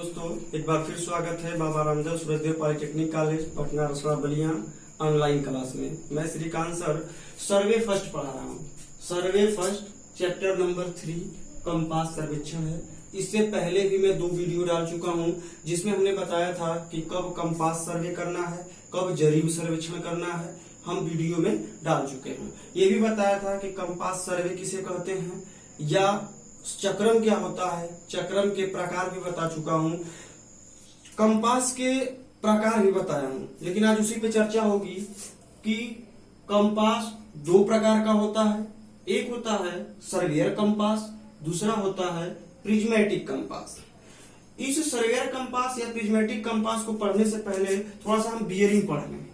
दोस्तों, एक बार फिर स्वागत है Baba Ramdev Surajdev polytechnic college Patna Rasra Ballia online class में। मैं श्रीकांत सर सर्वे फर्स्ट पढ़ा रहा हूँ। Survey first chapter number 3 compass सर्वेक्षण है। इससे पहले भी मैं 2 वीडियो डाल चुका हूँ जिसमें हमने बताया था कि कब कंपास सर्वे करना है, कब जरीब सर्वेक्षण करना है, हम वीडियो में डाल चुके हैं। ये भी बताया था कि कंपास सर्वे किसे कहते हैं या चक्रम क्या होता है, चक्रम के प्रकार भी बता चुका हूँ, कंपास के प्रकार भी बताया हूँ। लेकिन आज उसी पे चर्चा होगी कि कंपास 2 प्रकार का होता है। एक होता है सर्वेयर कंपास, दूसरा होता है प्रिज्मेटिक कंपास। इस सर्वेयर कंपास या प्रिज्मेटिक कंपास को पढ़ने से पहले थोड़ा सा हम बियरिंग पढ़ लें।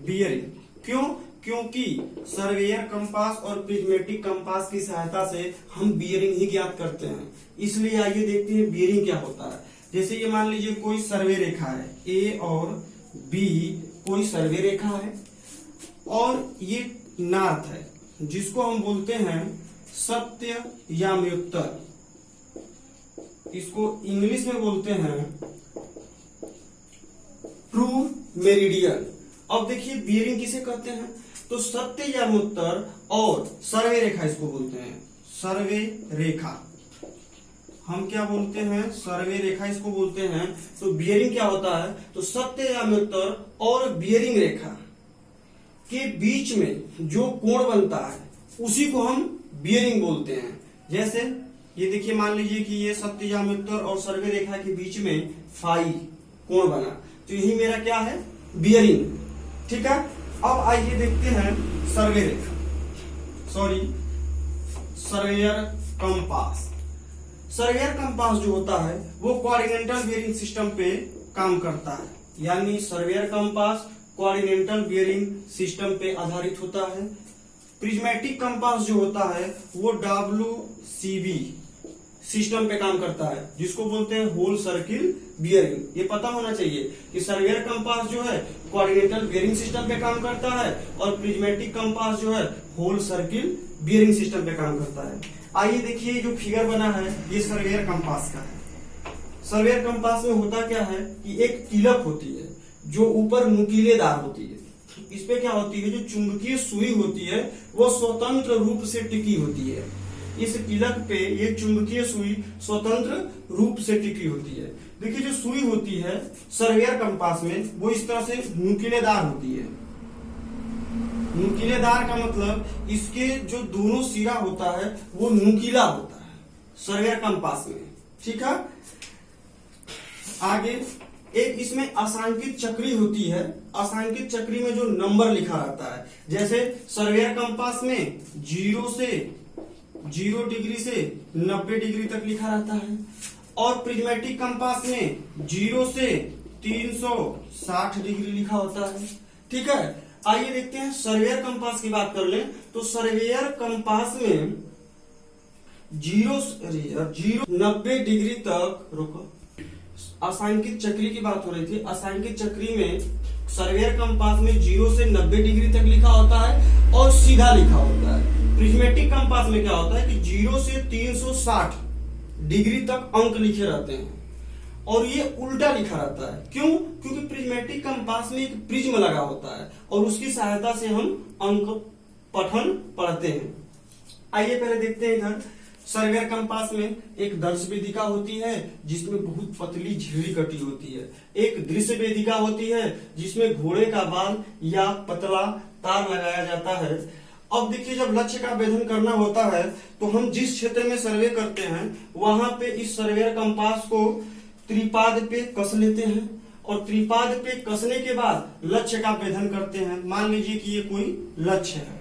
बियरिंग क्यों? क्योंकि सर्वेयर कंपास और प्रिज्मेटिक कंपास की सहायता से हम बियरिंग ही ज्ञात करते हैं। इसलिए आइए देखते हैं बियरिंग क्या होता है। जैसे ये मान लीजिए कोई सर्वे रेखा है, ए और बी कोई सर्वे रेखा है और ये नॉर्थ है जिसको हम बोलते हैं सत्य या उत्तर। इसको इंग्लिश में बोलते हैं ट्रू मेरिडियन। अब देखिए बियरिंग किसे कहते हैं, तो सत्य या उत्तर और सर्वे रेखा इसको बोलते हैं। सर्वे रेखा हम क्या बोलते हैं, सर्वे रेखा इसको बोलते हैं। तो बियरिंग क्या होता है, तो सत्य या उत्तर और बियरिंग रेखा के बीच में जो कोण बनता है उसी को हम बियरिंग बोलते हैं। जैसे ये देखिए, मान लीजिए कि ये सत्य या उत्तर और सर्वे रेखा के बीच में फाई कोण बना, तो यही मेरा क्या है, बियरिंग। ठीक है। अब आइए देखते हैं सर्वे रेखा, सर्वेयर कंपास। सर्वेयर कंपास जो होता है वो कोऑर्डिनेटल बियरिंग सिस्टम पे काम करता है, यानी सर्वेयर कंपास कोऑर्डिनेटल बियरिंग सिस्टम पे आधारित होता है। प्रिज्मेटिक कंपास जो होता है वो WCB सिस्टम पे काम करता है, जिसको बोलते हैं होल सर्किल बियरिंग। ये पता होना चाहिए कि सर्वेयर कंपास जो है कोऑर्डिनेटल बियरिंग सिस्टम पे काम करता है और प्रिज्मेटिक कंपास जो है होल सर्किल बियरिंग सिस्टम पे काम करता है। आइए देखिए, जो फिगर बना है ये सर्वेयर कंपास का है। सर्वेयर कंपास में होता क्या है कि एक किलक होती है जो ऊपर नुकीलेदार होती है। इस पे क्या होती है, जो चुंबकीय सुई होती है वो स्वतंत्र रूप से टिकी होती है। इस किलक पे ये चुंबकीय सुई स्वतंत्र रूप से टिकी होती है। देखिए, जो सुई होती है सर्वेयर कंपास में वो इस तरह से नुकीलेदार होती है। नुकीलेदार का मतलब इसके जो दोनों सिरा होता है वो नुकीला होता है सर्वेयर कंपास में। ठीक है। आगे एक इसमें असांकित चक्री होती है। असांकित चक्री में जो नंबर लिखा रहता है, जैसे सर्वेयर कंपास में 0 डिग्री से 90 डिग्री तक लिखा रहता है और प्रिज्मेटिक कंपास में 0 से 360 डिग्री लिखा होता है। ठीक है। आइए देखते हैं सर्वेयर कंपास की बात कर लें तो सर्वेयर कंपास में 90 डिग्री तक, रुको, असांकित चक्री की बात हो रही थी। असांकित चक्री में सर्वेयर कंपास में 0 से 90 डिग्री तक लिखा होता है और सीधा लिखा होता है। प्रिज्मेटिक कंपास में क्या होता है कि 0 से 360 डिग्री तक अंक लिखे रहते हैं और ये उल्टा लिखा रहता है। क्यों? क्योंकि प्रिज्मेटिक कंपास में एक प्रिज्म लगा होता है और उसकी सहायता से हम अंक पठन पढ़ते हैं। आइए पहले देखते हैं इधर। सर्वेयर कंपास में एक दर्श वेदिका होती है जिसमें बहुत पतली झिल्ली कटी होती है। एक दृश्य वेदिका होती है जिसमें घोड़े का बाल या पतला तार लगाया जाता है। अब देखिए, जब लक्ष्य का भेदन करना होता है तो हम जिस क्षेत्र में सर्वे करते हैं वहां पे इस सर्वेयर कंपास को त्रिपाद पे कस लेते हैं और त्रिपाद पे कसने के बाद लक्ष्य का भेदन करते हैं। मान लीजिए कि ये कोई लक्ष्य है,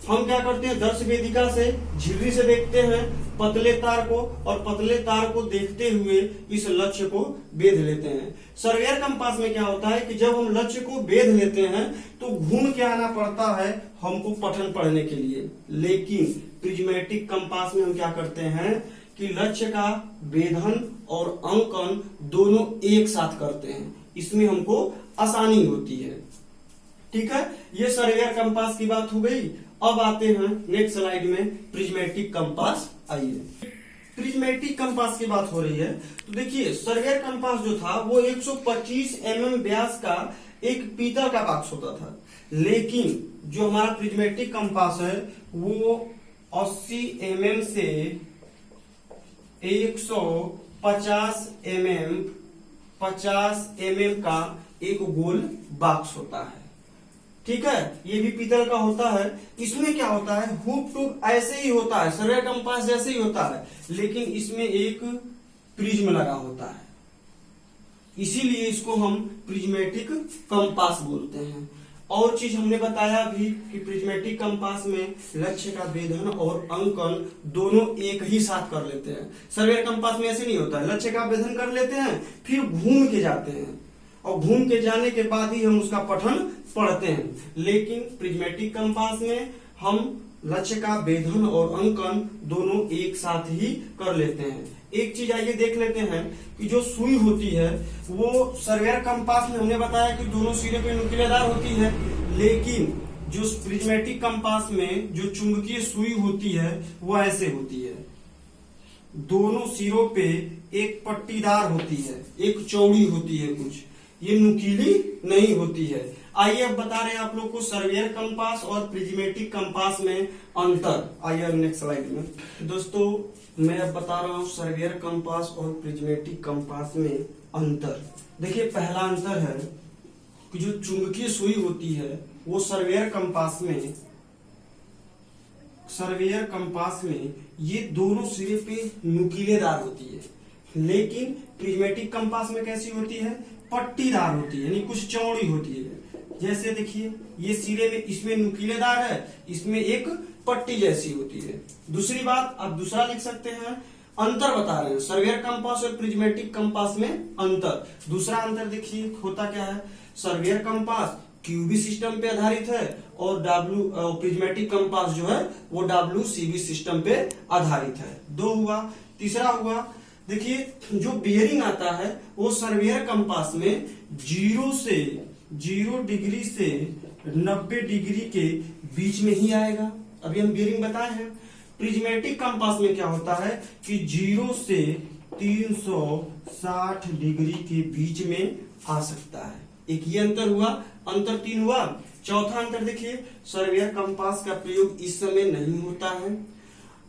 हम क्या करते हैं, दर्श वेदिका से झिल्ली से देखते हैं पतले तार को और पतले तार को देखते हुए इस लक्ष्य को बेध लेते हैं। सर्वेयर कंपास में क्या होता है कि जब हम लक्ष्य को बेध लेते हैं तो घूम के आना पड़ता है हमको पठन पढ़ने के लिए। लेकिन प्रिज्मेटिक कंपास में हम क्या करते हैं कि लक्ष्य का भेदन और अंकन दोनों एक साथ करते हैं। इसमें हमको आसानी होती है। ठीक है। ये सर्वेयर कंपास की बात हो गई। अब आते हैं नेक्स्ट स्लाइड में प्रिज्मेटिक कंपास। आइए प्रिज्मेटिक कंपास की बात हो रही है, तो देखिए सर्वेयर कंपास जो था वो 125 mm व्यास का एक पीतल का बॉक्स होता था, लेकिन जो हमारा प्रिज्मेटिक कंपास है वो 80 mm से 150 mm का एक गोल बॉक्स होता है। ठीक है, ये भी पीतल का होता है। इसमें क्या होता है, हुक टूब ऐसे ही होता है, सर्वेयर कंपास जैसे ही होता है, लेकिन इसमें एक प्रिज्म लगा होता है, इसीलिए इसको हम प्रिज्मेटिक कंपास बोलते हैं। और चीज हमने बताया भी कि प्रिज्मेटिक कंपास में लक्ष्य का भेदन और अंकन दोनों एक ही साथ कर लेते हैं। सर्वेयर कंपास में ऐसे नहीं होता है, लक्ष्य का भेदन कर लेते हैं, फिर घूम के जाते हैं और घूम के जाने के बाद ही हम उसका पठन पढ़ते हैं। लेकिन प्रिज्मेटिक कंपास में हम लक्ष्य का भेदन और अंकन दोनों एक साथ ही कर लेते हैं। एक चीज आइए देख लेते हैं कि जो सुई होती है वो सर्वेयर कंपास में हमने बताया कि दोनों सिरे पे नुकीलेदार होती है, लेकिन जो प्रिज्मेटिक कंपास में जो चुंबकीय सुई होती है वो ऐसे होती है, दोनों सिरों पे एक पट्टीदार होती है, एक चौड़ी होती है, कुछ ये नुकीली नहीं होती है। आइए अब बता रहे हैं आप लोग को सर्वेयर कंपास और प्रिज्मेटिक कंपास में अंतर। आइए अब नेक्स्ट स्लाइड में दोस्तों मैं अब बता रहा हूँ सर्वेयर कंपास और प्रिज्मेटिक कंपास में अंतर। देखिए पहला अंतर है कि जो चुंबकीय सुई होती है वो सर्वेयर कंपास में ये दोनों सिरे पे नुकीलेदार होती है, लेकिन प्रिज्मेटिक कंपास में कैसी होती है, पट्टीदार होती है, यानी कुछ चौड़ी होती है। जैसे देखिए ये सिरे में इसमें नुकीलेदार है, इसमें एक पट्टी जैसी होती है। दूसरी बात अब दूसरा लिख सकते हैं, अंतर बता रहे हैं सर्वेयर कंपास और प्रिज्मेटिक कंपास में अंतर। दूसरा अंतर देखिए होता क्या है, सर्वेयर कंपास क्यूबी सिस्टम पे आधारित है और प्रिज्मेटिक कंपास जो है वो WCB सिस्टम पे आधारित है। दो हुआ। तीसरा हुआ देखिए जो बियरिंग आता है वो सर्वेयर कंपास में 0 डिग्री से 90 डिग्री के बीच में ही आएगा। अभी हम बियरिंग बताए हैं। प्रिज्मेटिक कंपास में क्या होता है कि 0 से 360 डिग्री के बीच में आ सकता है। एक ये अंतर हुआ, अंतर 3 हुआ। चौथा अंतर देखिए सर्वेयर कंपास का प्रयोग इस समय नहीं होता है,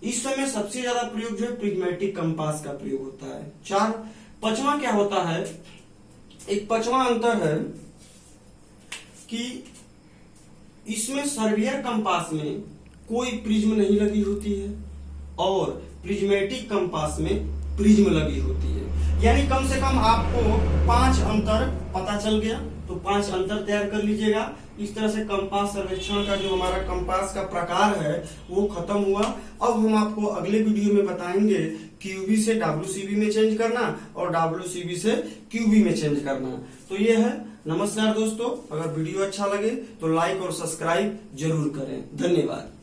इस समय सबसे ज्यादा प्रयोग जो है प्रिज्मेटिक कंपास का प्रयोग होता है। 4। पांचवा क्या होता है, एक पांचवा अंतर है कि इसमें सर्वेयर कंपास में कोई प्रिज्म नहीं लगी होती है और प्रिज्मेटिक कंपास में प्रिज्म लगी होती है। यानी कम से कम आपको 5 अंतर पता चल गया, तो 5 अंतर तैयार कर लीजिएगा। इस तरह से कंपास सर्वेक्षण का जो हमारा कंपास का प्रकार है वो खत्म हुआ। अब हम आपको अगले वीडियो में बताएंगे क्यूबी से WCB में चेंज करना और WCB से क्यूबी में चेंज करना। तो ये है। नमस्कार दोस्तों, अगर वीडियो अच्छा लगे तो लाइक और सब्सक्राइब जरूर करें। धन्यवाद।